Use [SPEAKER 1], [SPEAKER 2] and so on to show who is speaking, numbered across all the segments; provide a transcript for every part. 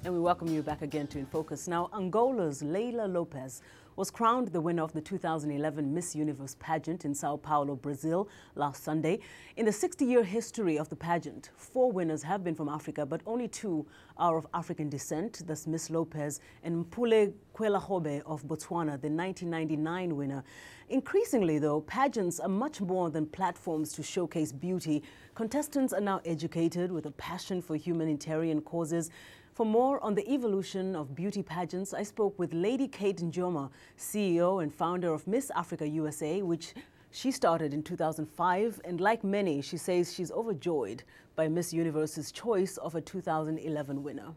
[SPEAKER 1] And we welcome you back again to In Focus. Now, Angola's Leila Lopez was crowned the winner of the 2011 Miss Universe pageant in Sao Paulo, Brazil, last Sunday. In the 60-year history of the pageant, 4 winners have been from Africa, but only 2 are of African descent. That's Miss Lopez and Mwakalyelye of Botswana, the 1999 winner. Increasingly, though, pageants are much more than platforms to showcase beauty. Contestants are now educated with a passion for humanitarian causes. For more on the evolution of beauty pageants, I spoke with Lady Kate Njeuma, CEO and founder of Miss Africa USA, which she started in 2005. And like many, she says she's overjoyed by Miss Universe's choice of a 2011 winner.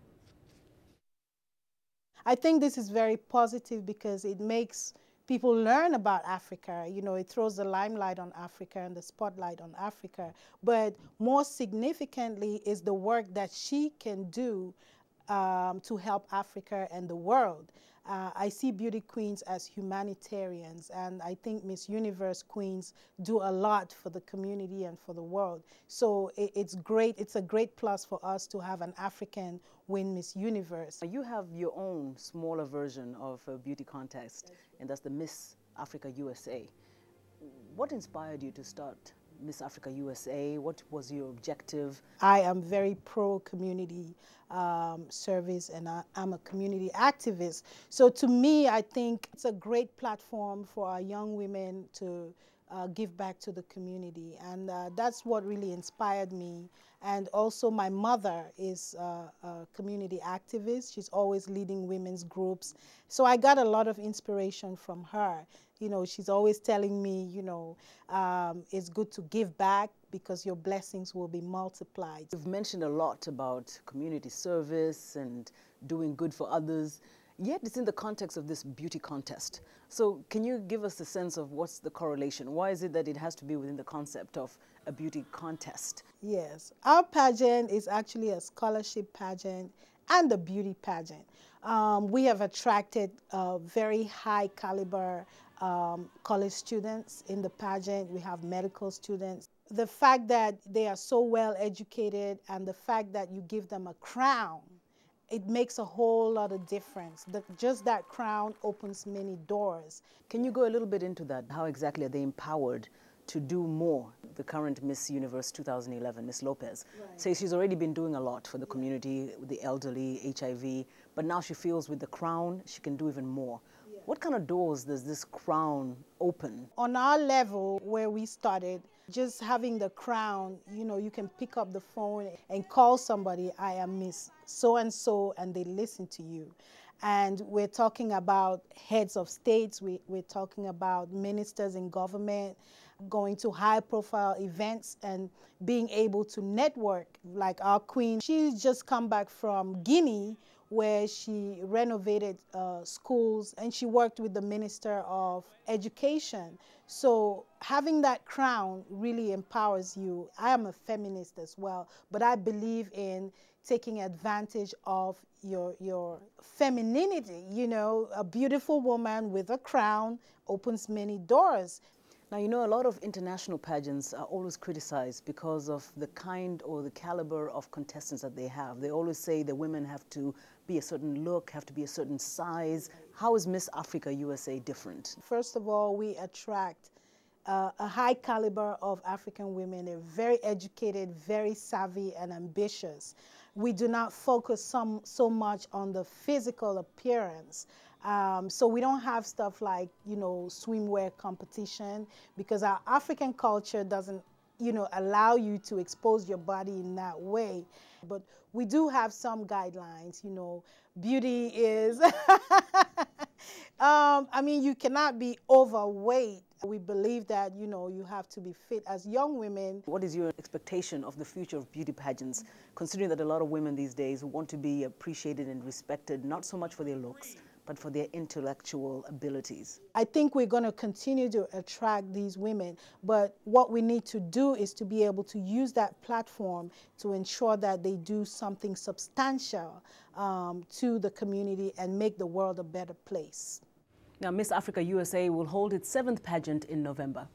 [SPEAKER 2] I think this is very positive because it makes people learn about Africa. You know, it throws the limelight on Africa and the spotlight on Africa. But more significantly is the work that she can do to help Africa and the world. I see beauty queens as humanitarians, and I think Miss Universe queens do a lot for the community and for the world. So it's great. It's a great plus for us to have an African win Miss Universe.
[SPEAKER 1] You have your own smaller version of a beauty contest, and that's the Miss Africa USA. What inspired you to start Miss Africa USA? What was your objective?
[SPEAKER 2] I am very pro-community service, and I'm a community activist. So to me, I think it's a great platform for our young women to give back to the community. And that's what really inspired me. And also my mother is a community activist. She's always leading women's groups. So I got a lot of inspiration from her. You know, she's always telling me, you know, it's good to give back because your blessings will be multiplied.
[SPEAKER 1] You've mentioned a lot about community service and doing good for others, yet it's in the context of this beauty contest. So can you give us a sense of what's the correlation? Why is it that it has to be within the concept of a beauty contest?
[SPEAKER 2] Yes, our pageant is actually a scholarship pageant and a beauty pageant. We have attracted very high caliber college students in the pageant. We have medical students. The fact that they are so well educated and the fact that you give them a crown, it makes a whole lot of difference. Just that crown opens many doors.
[SPEAKER 1] Can you go a little bit into that? How exactly are they empowered to do more? The current Miss Universe 2011, Miss Lopez, says she's already been doing a lot for the community, the elderly, HIV, but now she feels with the crown, she can do even more. What kind of doors does this crown open?
[SPEAKER 2] On our level where we started, just having the crown, you know, you can pick up the phone and call somebody, I am Miss so-and-so, and they listen to you. And we're talking about heads of states, we're talking about ministers in government, going to high-profile events and being able to network. Like our queen, she's just come back from Guinea, where she renovated schools, and she worked with the Minister of Education. So having that crown really empowers you. I am a feminist as well, but I believe in taking advantage of your femininity. You know, a beautiful woman with a crown opens many doors.
[SPEAKER 1] Now, you know, a lot of international pageants are always criticized because of the kind or the caliber of contestants that they have. They always say the women have to be a certain look, have to be a certain size. How is Miss Africa USA different?
[SPEAKER 2] First of all, we attract a high caliber of African women. They're very educated, very savvy, and ambitious. We do not focus so much on the physical appearance. So we don't have stuff like, you know, swimwear competition, because our African culture doesn't, you know, allow you to expose your body in that way. But we do have some guidelines, you know. Beauty is, I mean, you cannot be overweight. We believe that, you know, you have to be fit as young women.
[SPEAKER 1] What is your expectation of the future of beauty pageants, considering that a lot of women these days want to be appreciated and respected, not so much for their looks, but for their intellectual abilities?
[SPEAKER 2] I think we're going to continue to attract these women, but what we need to do is to be able to use that platform to ensure that they do something substantial to the community and make the world a better place.
[SPEAKER 1] Now, Miss Africa USA will hold its 7th pageant in November.